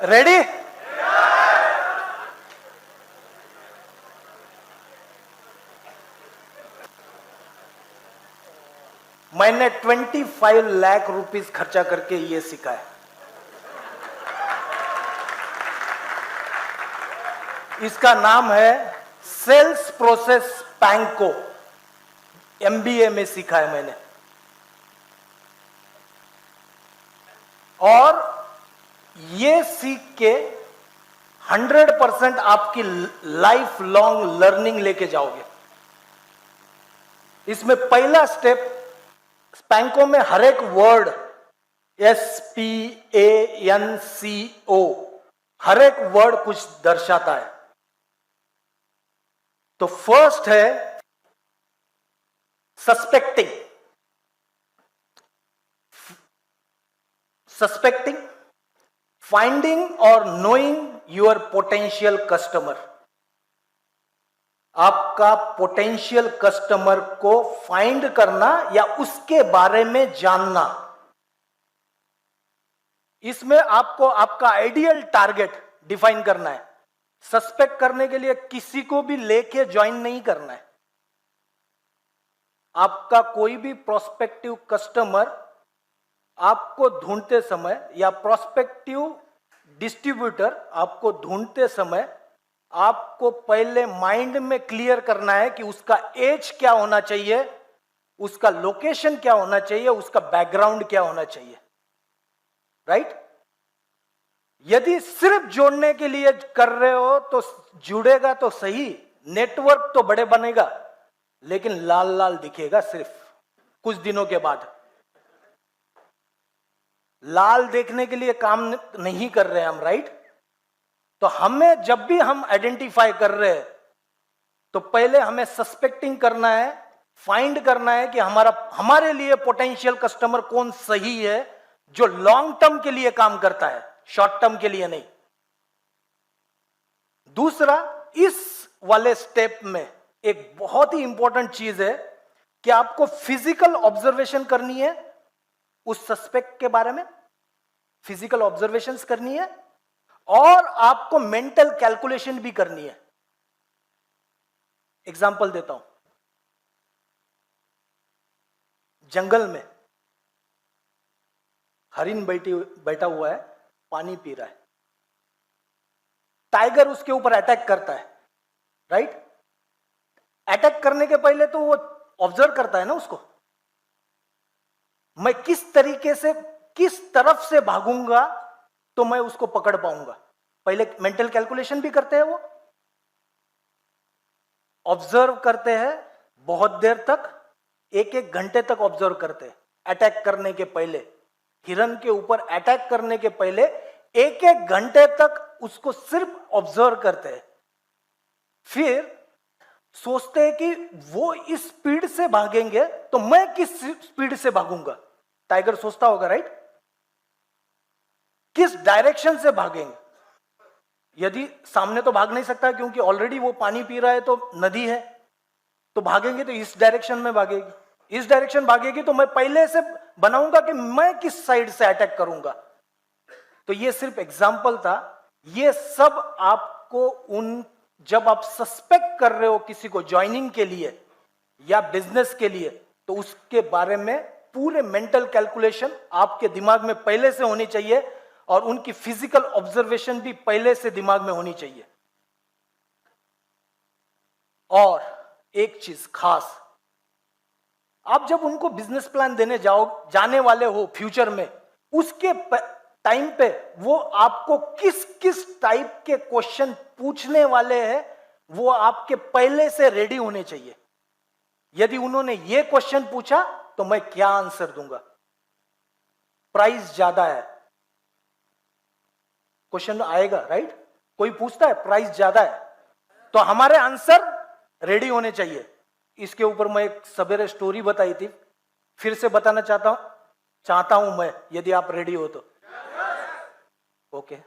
Ready? मैंने 25 lakh rupees खर्चा करके ये सीखा है। इसका नाम है सेल्स प्रोसेस पैंको। एमबीए में सीखा है मैंने। और ये सीख के 100% आपकी लाइफ लॉन्ग लर्निंग लेके जाओगे। इसमें पहला स्टेप, पैंको में हर एक वर्ड SPANCO, हर एक वर्ड कुछ दर्शाता है। तो फर्स्ट है सस्पेक्टिंग। सस्पेक्टिंग, फाइंडिंग और नोइंग योर पोटेंशियल कस्टमर। आपका पोटेंशियल कस्टमर को फाइंड करना या उसके बारे में जानना। इसमें आपको आपका आइडियल टारगेट डिफाइन करना है। सस्पेक्ट करने के लिए किसी को भी लेके ज्वाइन नहीं करना है। आपका कोई भी प्रोस्पेक्टिव कस्टमर आपको ढूंढते समय या प्रोस्पेक्टिव डिस्ट्रीब्यूटर आपको ढूंढते समय आपको पहले माइंड में क्लियर करना है कि उसका एज क्या होना चाहिए, उसका लोकेशन क्या होना चाहिए, उसका बैकग्राउंड क्या होना चाहिए। राइट? यदि सिर्फ जोड़ने के लिए कर रहे हो तो जुड़ेगा तो सही, नेटवर्क तो बड़े बनेगा, लेकिन लाल लाल दिखेगा सिर्फ कुछ दिनों के बाद। लाल देखने के लिए काम नहीं कर रहे हम। राइट? तो हमें जब भी हम आइडेंटिफाई कर रहे हैं तो पहले हमें सस्पेक्टिंग करना है, फाइंड करना है कि हमारे लिए पोटेंशियल कस्टमर कौन सही है, जो लॉन्ग टर्म के लिए काम करता है, शॉर्ट टर्म के लिए नहीं। दूसरा, इस वाले स्टेप में एक बहुत ही इंपॉर्टेंट चीज है कि आपको फिजिकल ऑब्जर्वेशन करनी है। उस सस्पेक्ट के बारे में फिजिकल ऑब्जर्वेशंस करनी है और आपको मेंटल कैलकुलेशन भी करनी है। एग्जांपल देता हूं। जंगल में हरिन बैठा हुआ है, पानी पी रहा है। टाइगर उसके ऊपर अटैक करता है। राइट? अटैक करने के पहले तो वो ऑब्जर्व करता है ना उसको। मैं किस तरीके से, किस तरफ से भागूंगा तो मैं उसको पकड़ पाऊंगा। पहले मेंटल कैलकुलेशन भी करते हैं वो। ऑब्जर्व करते हैं बहुत देर तक, एक एक घंटे तक ऑब्जर्व करते हैं। अटैक करने के पहले, हिरन के ऊपर अटैक करने के पहले एक एक घंटे तक उसको सिर्फ ऑब्जर्व करते हैं। फिर सोचते हैं कि वो इस स्पीड से भागेंगे तो मैं किस स्पीड से भागूंगा। टाइगर सोचता होगा। राइट? किस डायरेक्शन से भागेंगे। यदि सामने तो भाग नहीं सकता क्योंकि ऑलरेडी वो पानी पी रहा है, तो नदी है, तो भागेंगे तो इस डायरेक्शन में भागेगी। इस डायरेक्शन भागेगी तो मैं पहले से बनाऊंगा कि मैं किस साइड से अटैक करूंगा। तो ये सिर्फ एग्जांपल था। ये सब आपको जब आप सस्पेक्ट कर रहे हो किसी को ज्वाइनिंग के लिए या बिजनेस के लिए, तो उसके बारे में पूरे मेंटल कैलकुलेशन आपके दिमाग में पहले से होनी चाहिए और उनकी फिजिकल ऑब्जर्वेशन भी पहले से दिमाग में होनी चाहिए। और एक चीज खास, आप जब उनको बिजनेस प्लान देने जाने वाले हो फ्यूचर में, उसके टाइम पे वो आपको किस किस टाइप के क्वेश्चन पूछने वाले हैं, वो आपके पहले से रेडी होने चाहिए। यदि उन्होंने ये क्वेश्चन पूछा तो मैं क्या आंसर दूंगा। प्राइस ज्यादा है, क्वेश्चन आएगा। राइट? कोई पूछता है प्राइस ज्यादा है, तो हमारे आंसर रेडी होने चाहिए। इसके ऊपर मैं एक सवेरे स्टोरी बताई थी, फिर से बताना चाहता हूं मैं, यदि आप रेडी हो तो। ओके।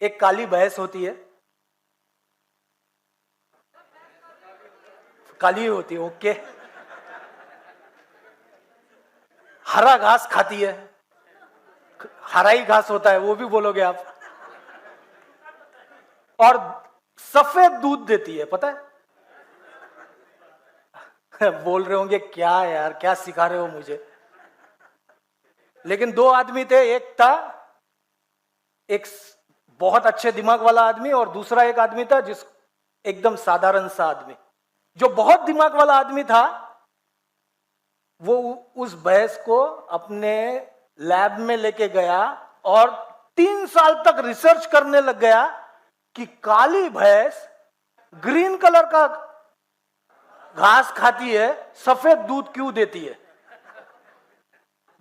एक काली भैंस होती है, काली होती है। ओके। हरा घास खाती है, हरा ही घास होता है, वो भी बोलोगे आप। और सफेद दूध देती है, पता है? बोल रहे होंगे क्या यार, क्या सिखा रहे हो मुझे। लेकिन दो आदमी थे, एक था एक बहुत अच्छे दिमाग वाला आदमी और दूसरा एक आदमी था जिस एकदम साधारण सा आदमी। जो बहुत दिमाग वाला आदमी था वो उस भैंस को अपने लैब में लेके गया और 3 साल तक रिसर्च करने लग गया कि काली भैंस ग्रीन कलर का घास खाती है, सफेद दूध क्यों देती है।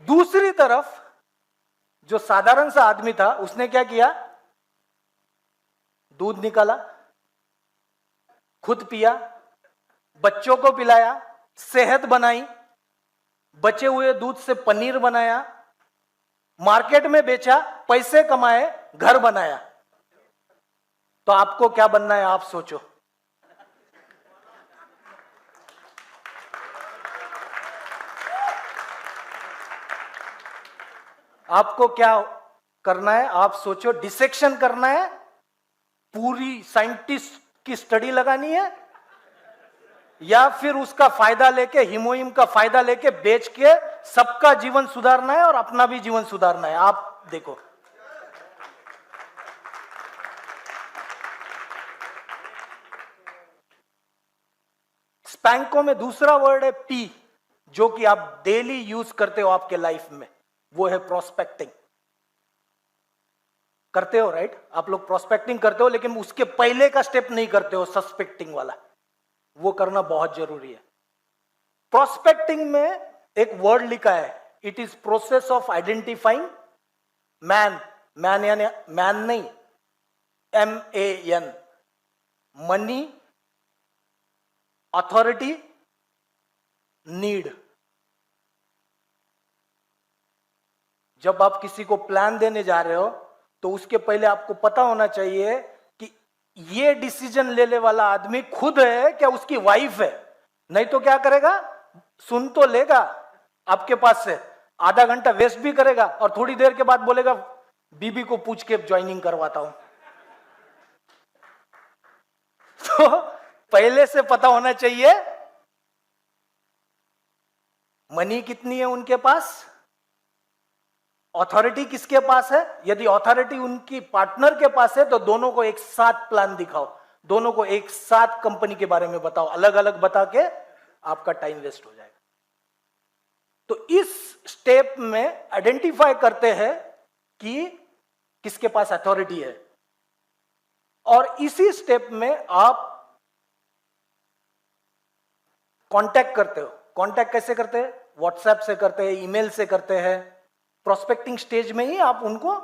दूसरी तरफ जो साधारण सा आदमी था उसने क्या किया, दूध निकाला, खुद पिया, बच्चों को पिलाया, सेहत बनाई, बचे हुए दूध से पनीर बनाया, मार्केट में बेचा, पैसे कमाए, घर बनाया। तो आपको क्या बनना है आप सोचो। आपको क्या करना है आप सोचो। डिसेक्शन करना है, पूरी साइंटिस्ट की स्टडी लगानी है, या फिर उसका फायदा लेके, हीमोइम का फायदा लेके बेच के सबका जीवन सुधारना है और अपना भी जीवन सुधारना है। आप देखो। स्पैंको में दूसरा वर्ड है पी, जो कि आप डेली यूज करते हो आपके लाइफ में, वो है प्रोस्पेक्टिंग। करते हो राइट? आप लोग प्रोस्पेक्टिंग करते हो, लेकिन उसके पहले का स्टेप नहीं करते हो, सस्पेक्टिंग वाला। वो करना बहुत जरूरी है। प्रोस्पेक्टिंग में एक वर्ड लिखा है, it is process of identifying man. Man यानी मैन नहीं, MAN, मनी, अथॉरिटी, नीड। जब आप किसी को प्लान देने जा रहे हो तो उसके पहले आपको पता होना चाहिए कि ये डिसीजन लेने वाला आदमी खुद है क्या उसकी वाइफ है। नहीं तो क्या करेगा, सुन तो लेगा आपके पास से, आधा घंटा वेस्ट भी करेगा और थोड़ी देर के बाद बोलेगा बीबी को पूछ के ज्वाइनिंग करवाता हूं। तो पहले से पता होना चाहिए मनी कितनी है उनके पास, अथॉरिटी किसके पास है। यदि अथॉरिटी उनकी पार्टनर के पास है तो दोनों को एक साथ प्लान दिखाओ, दोनों को एक साथ कंपनी के बारे में बताओ, अलग अलग बता के आपका टाइम वेस्ट हो जाएगा। तो इस स्टेप में आइडेंटिफाई करते हैं कि किसके पास अथॉरिटी है, और इसी स्टेप में आप कांटेक्ट करते हो। कांटेक्ट कैसे करते हैं? व्हाट्सएप से करते हैं, ईमेल से करते हैं। प्रोस्पेक्टिंग स्टेज में ही आप उनको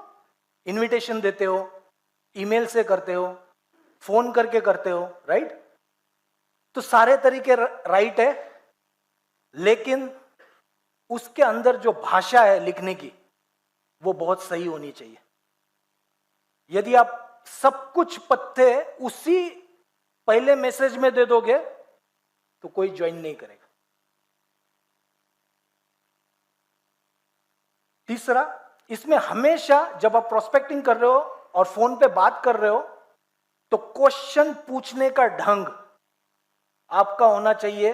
इनविटेशन देते हो, ईमेल से करते हो, फोन करके करते हो, राइट? तो सारे तरीके राइट है, लेकिन उसके अंदर जो भाषा है लिखने की वो बहुत सही होनी चाहिए। यदि आप सब कुछ पत्ते उसी पहले मैसेज में दे दोगे तो कोई ज्वाइन नहीं करेगा। तीसरा, इसमें हमेशा जब आप प्रोस्पेक्टिंग कर रहे हो और फोन पे बात कर रहे हो तो क्वेश्चन पूछने का ढंग आपका होना चाहिए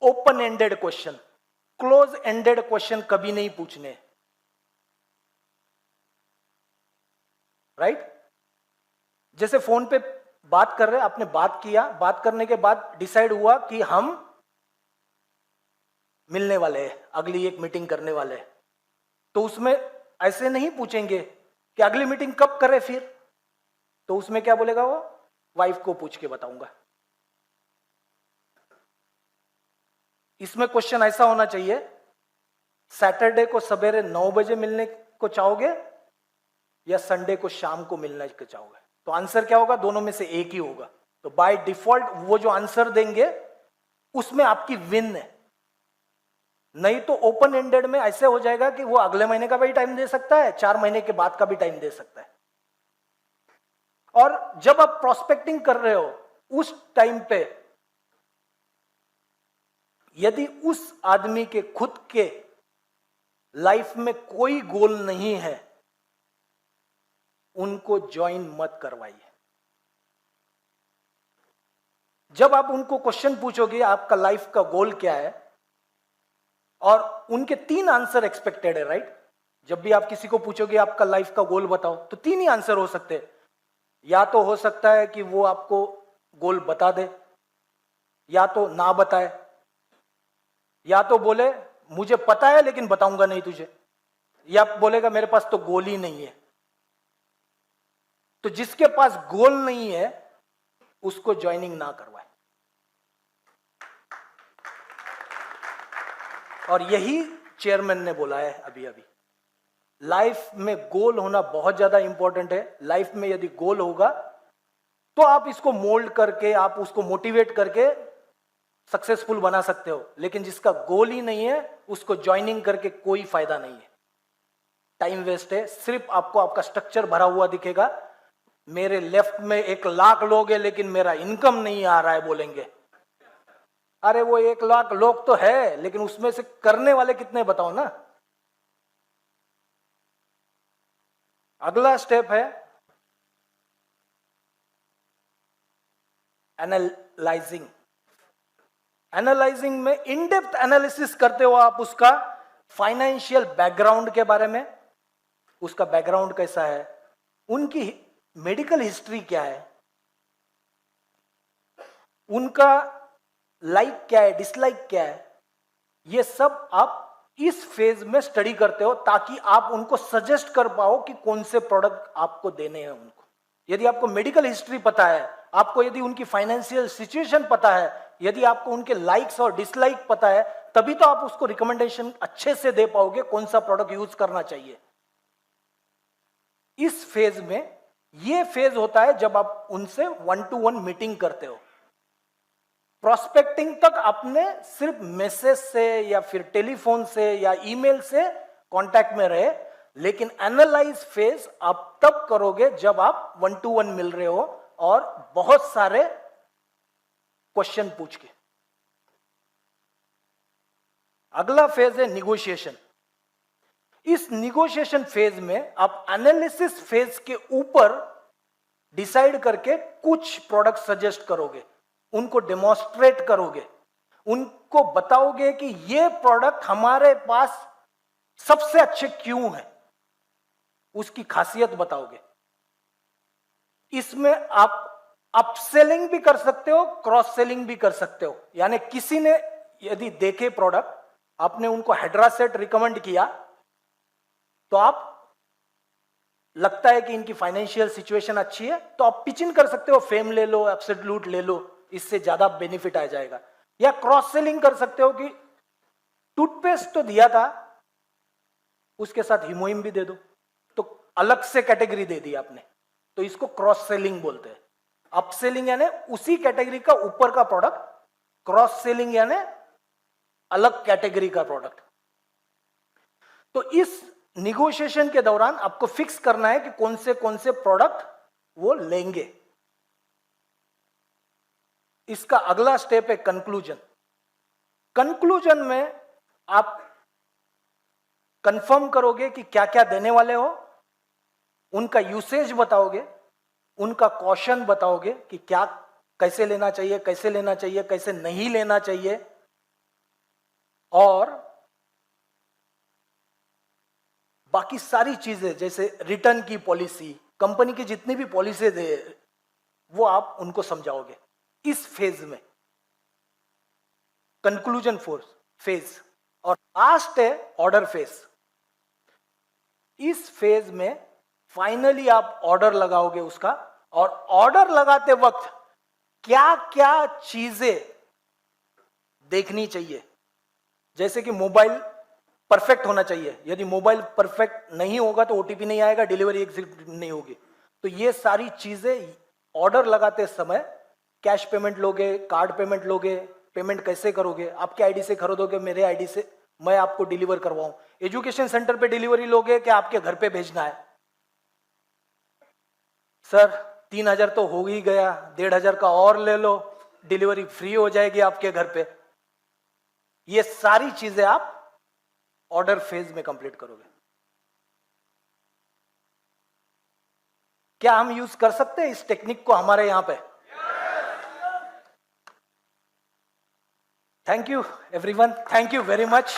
open ended question, close ended question कभी नहीं पूछने, राइट? जैसे फोन पे बात कर रहे, आपने बात किया, बात करने के बाद डिसाइड हुआ कि हम मिलने वाले हैं, अगली एक मीटिंग करने वाले हैं, तो उसमें ऐसे नहीं पूछेंगे कि अगली मीटिंग कब करें फिर, तो उसमें क्या बोलेगा वो, वाइफ को पूछ के बताऊंगा। इसमें क्वेश्चन ऐसा होना चाहिए, सैटरडे को सवेरे 9 बजे मिलने को चाहोगे या संडे को शाम को मिलना को चाहोगे? तो आंसर क्या होगा? दोनों में से एक ही होगा। तो बाय डिफॉल्ट वो जो आंसर देंगे उसमें आपकी विन है। नहीं तो ओपन एंडेड में ऐसे हो जाएगा कि वो अगले महीने का भी टाइम दे सकता है, 4 महीने के बाद का भी टाइम दे सकता है। और जब आप प्रोस्पेक्टिंग कर रहे हो उस टाइम पे यदि उस आदमी के खुद के लाइफ में कोई गोल नहीं है, उनको ज्वाइन मत करवाइए। जब आप उनको क्वेश्चन पूछोगे आपका लाइफ का गोल क्या है, और उनके 3 आंसर एक्सपेक्टेड है, राइट? जब भी आप किसी को पूछोगे आपका लाइफ का गोल बताओ, तो 3 ही आंसर हो सकते हैं। या तो हो सकता है कि वो आपको गोल बता दे, या तो ना बताए, या तो बोले मुझे पता है लेकिन बताऊंगा नहीं तुझे, या बोलेगा मेरे पास तो गोल ही नहीं है। तो जिसके पास गोल नहीं है उसको ज्वाइनिंग ना करवाए। और यही चेयरमैन ने बोला है अभी अभी, लाइफ में गोल होना बहुत ज्यादा इंपॉर्टेंट है। लाइफ में यदि गोल होगा तो आप इसको मोल्ड करके, आप उसको मोटिवेट करके सक्सेसफुल बना सकते हो, लेकिन जिसका गोल ही नहीं है उसको ज्वाइनिंग करके कोई फायदा नहीं है, टाइम वेस्ट है। सिर्फ आपको आपका स्ट्रक्चर भरा हुआ दिखेगा, मेरे लेफ्ट में 1 लाख लोग हैं लेकिन मेरा इनकम नहीं आ रहा है बोलेंगे। अरे वो 1 लाख लोग तो है, लेकिन उसमें से करने वाले कितने बताओ ना। अगला स्टेप है एनालाइजिंग। एनालाइजिंग में इन डेप्थ एनालिसिस करते हो आप उसका फाइनेंशियल बैकग्राउंड के बारे में, उसका बैकग्राउंड कैसा है, उनकी मेडिकल हिस्ट्री क्या है, उनका लाइक क्या है, डिसलाइक क्या है, ये सब आप इस फेज में स्टडी करते हो ताकि आप उनको सजेस्ट कर पाओ कि कौन से प्रोडक्ट आपको देने हैं उनको। यदि आपको मेडिकल हिस्ट्री पता है, आपको यदि उनकी फाइनेंशियल सिचुएशन पता है, यदि आपको उनके लाइक्स और डिसलाइक पता है, तभी तो आप उसको रिकमेंडेशन अच्छे से दे पाओगे कौन सा प्रोडक्ट यूज करना चाहिए। इस फेज में, ये फेज होता है जब आप उनसे 1-to-1 मीटिंग करते हो। प्रोस्पेक्टिंग तक आपने सिर्फ मैसेज से या फिर टेलीफोन से या ईमेल से कांटेक्ट में रहे, लेकिन एनालाइज फेज आप तब करोगे जब आप 1-to-1 मिल रहे हो और बहुत सारे क्वेश्चन पूछ के। अगला फेज है निगोशिएशन। इस निगोशिएशन फेज में आप एनालिसिस फेज के ऊपर डिसाइड करके कुछ प्रोडक्ट सजेस्ट करोगे, उनको डेमोन्स्ट्रेट करोगे, उनको बताओगे कि ये प्रोडक्ट हमारे पास सबसे अच्छे क्यों है, उसकी खासियत बताओगे। इसमें आप अपसेलिंग भी कर सकते हो, क्रॉस सेलिंग भी कर सकते हो। यानी किसी ने यदि देखे प्रोडक्ट, आपने उनको हाइड्रा सेट रिकमेंड किया, तो आप लगता है कि इनकी फाइनेंशियल सिचुएशन अच्छी है, तो आप पिच इन कर सकते हो, फेम ले लो, एब्सोल्यूट ले लो, इससे ज्यादा बेनिफिट आ जाएगा। या क्रॉस सेलिंग कर सकते हो कि टूथपेस्ट तो दिया था, उसके साथ हिमोइम भी दे दो, तो अलग से कैटेगरी दे दी आपने, तो इसको क्रॉस सेलिंग बोलते हैं। अपसेलिंग यानी उसी कैटेगरी का ऊपर का प्रोडक्ट, क्रॉस सेलिंग यानी अलग कैटेगरी का प्रोडक्ट। तो इस निगोशिएशन के दौरान आपको फिक्स करना है कि कौन से प्रोडक्ट वो लेंगे। इसका अगला स्टेप है कंक्लूजन। कंक्लूजन में आप कंफर्म करोगे कि क्या क्या देने वाले हो, उनका यूसेज बताओगे, उनका कॉशन बताओगे कि क्या कैसे लेना चाहिए, कैसे लेना चाहिए, कैसे नहीं लेना चाहिए, और बाकी सारी चीजें जैसे रिटर्न की पॉलिसी, कंपनी की जितनी भी पॉलिसीज है वो आप उनको समझाओगे इस फेज में, कंक्लूजन फेज। और लास्ट है ऑर्डर फेज। इस फेज में फाइनली आप ऑर्डर लगाओगे उसका, और ऑर्डर लगाते वक्त क्या क्या चीजें देखनी चाहिए। जैसे कि मोबाइल परफेक्ट होना चाहिए, यदि मोबाइल परफेक्ट नहीं होगा तो ओटीपी नहीं आएगा, डिलीवरी एग्जीक्यूट नहीं होगी। तो ये सारी चीजें ऑर्डर लगाते समय, कैश पेमेंट लोगे, कार्ड पेमेंट लोगे, पेमेंट कैसे करोगे, आपके आईडी से खरीदोगे, मेरे आईडी से मैं आपको डिलीवर करवाऊं, एजुकेशन सेंटर पे डिलीवरी लोगे कि आपके घर पे भेजना है। सर 3,000 तो हो ही गया, 1,500 का और ले लो, डिलीवरी फ्री हो जाएगी आपके घर पे। ये सारी चीजें आप ऑर्डर फेज में कंप्लीट करोगे। क्या हम यूज कर सकते हैं इस टेक्निक को हमारे यहां पे? Thank you everyone, thank you very much.